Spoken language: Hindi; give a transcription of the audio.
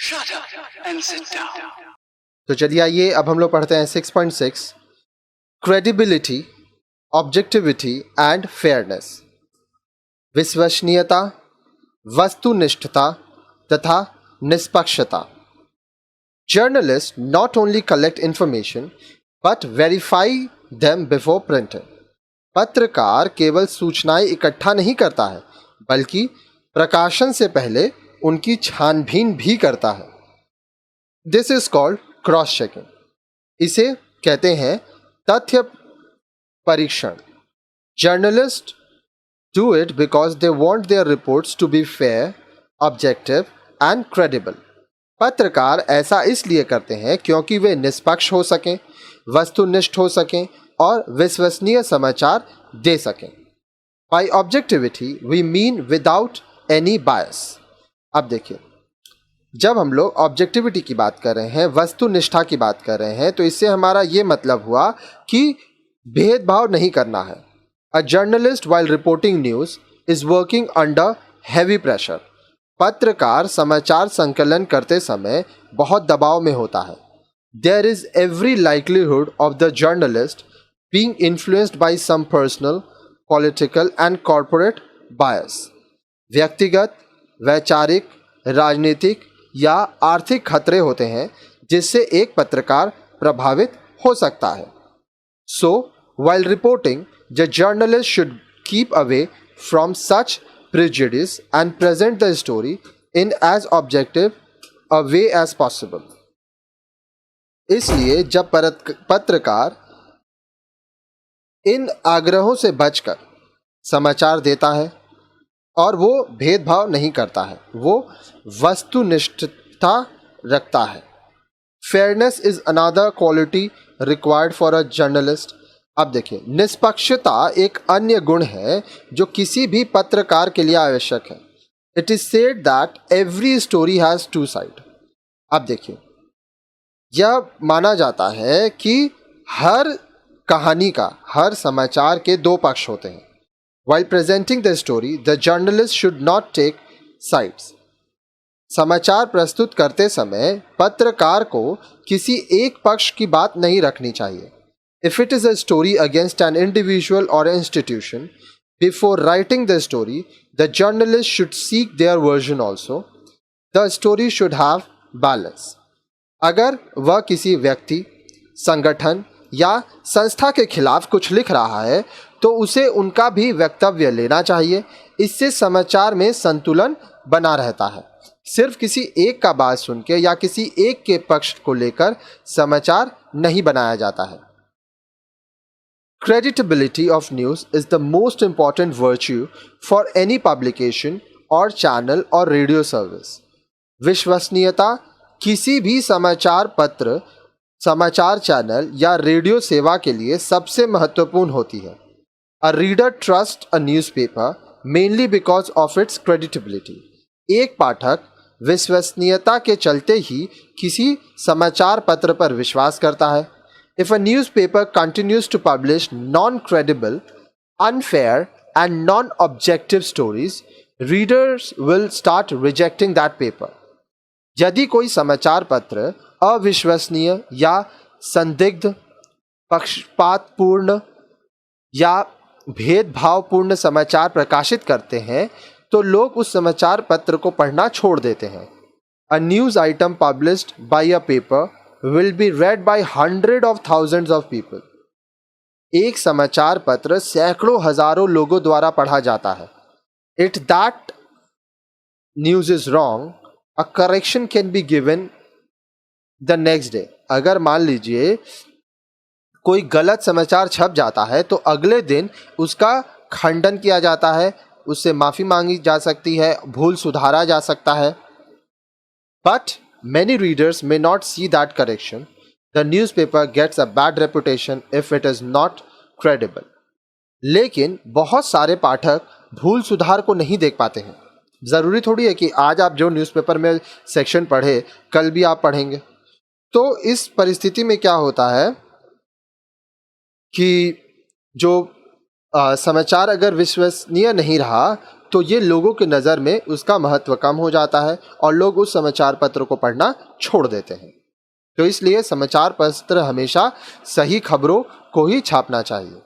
Shut up and sit down. तो चलिए आइए अब हम लोग पढ़ते हैं 6.6 क्रेडिबिलिटी, ऑब्जेक्टिविटी एंड फेयरनेस। विश्वसनीयता, वस्तुनिष्ठता तथा निष्पक्षता। Journalists not only collect information but verify them before printing. पत्रकार केवल सूचनाएं इकट्ठा नहीं करता है बल्कि प्रकाशन से पहले उनकी छानबीन भी करता है। This is called cross checking. इसे कहते हैं तथ्य परीक्षण। Journalists do it because they want their reports to be fair, objective and credible. पत्रकार ऐसा इसलिए करते हैं क्योंकि वे निष्पक्ष हो सकें, वस्तुनिष्ठ हो सकें और विश्वसनीय समाचार दे सकें। By objectivity we mean without any bias. अब देखिए, जब हम लोग ऑब्जेक्टिविटी की बात कर रहे हैं, वस्तुनिष्ठा की बात कर रहे हैं, तो इससे हमारा ये मतलब हुआ कि भेदभाव नहीं करना है। A journalist while reporting news is working under heavy pressure. पत्रकार समाचार संकलन करते समय बहुत दबाव में होता है। There is every likelihood of the journalist being influenced by some personal, political and corporate bias. व्यक्तिगत, वैचारिक, राजनीतिक या आर्थिक खतरे होते हैं जिससे एक पत्रकार प्रभावित हो सकता है। So, while reporting, the journalist should keep away from such prejudice and present the story in as objective a way as possible. इसलिए जब पत्रकार इन आग्रहों से बचकर समाचार देता है और वो भेदभाव नहीं करता है, वो वस्तुनिष्ठता रखता है। Fairness is another quality required for a journalist. अब देखिए, निष्पक्षता एक अन्य गुण है जो किसी भी पत्रकार के लिए आवश्यक है। It is said that every story has two side. अब देखिए, यह माना जाता है कि हर कहानी का, हर समाचार के दो पक्ष होते हैं। While presenting the story, the journalist should not take sides. समाचार प्रस्तुत करते समय पत्रकार को किसी एक पक्ष की बात नहीं रखनी चाहिए। If it is a story against an individual or an institution, before writing the story, the journalist should seek their version also. The story should have balance. अगर वह किसी व्यक्ति, संगठन या संस्था के खिलाफ कुछ लिख रहा है तो उसे उनका भी वक्तव्य लेना चाहिए। इससे समाचार में संतुलन बना रहता है। सिर्फ किसी एक का बात सुन के या किसी एक के पक्ष को लेकर समाचार नहीं बनाया जाता है। Credibility of news is the most important virtue for any publication or channel or radio service. विश्वसनीयता किसी भी समाचार पत्र, समाचार चैनल या रेडियो सेवा के लिए सबसे महत्वपूर्ण होती है। A reader trusts a newspaper mainly because of its credibility. एक पाठक विश्वसनीयता के चलते ही किसी समाचार पत्र पर विश्वास करता है। If a newspaper continues to publish non-credible, unfair and non-objective stories, readers will start rejecting that paper. यदि कोई समाचार पत्र अविश्वसनीय या संदिग्ध, पक्षपातपूर्ण या भेदभावपूर्ण समाचार प्रकाशित करते हैं तो लोग उस समाचार पत्र को पढ़ना छोड़ देते हैं। A news item published by a paper will be read by hundreds of thousands of people. एक समाचार पत्र सैकड़ों हजारों लोगों द्वारा पढ़ा जाता है। If that news is wrong, a correction can be given the next day. अगर मान लीजिए कोई गलत समाचार छप जाता है तो अगले दिन उसका खंडन किया जाता है, उससे माफी मांगी जा सकती है, भूल सुधारा जा सकता है। But many readers may not see that correction. The newspaper gets a bad reputation if it is not credible. लेकिन बहुत सारे पाठक भूल सुधार को नहीं देख पाते हैं। ज़रूरी थोड़ी है कि आज आप जो न्यूज़पेपर में सेक्शन पढ़े कल भी आप पढ़ेंगे। तो इस परिस्थिति में क्या होता है कि जो समाचार अगर विश्वसनीय नहीं रहा तो ये लोगों की नज़र में उसका महत्व कम हो जाता है और लोग उस समाचार पत्र को पढ़ना छोड़ देते हैं। तो इसलिए समाचार पत्र हमेशा सही खबरों को ही छापना चाहिए।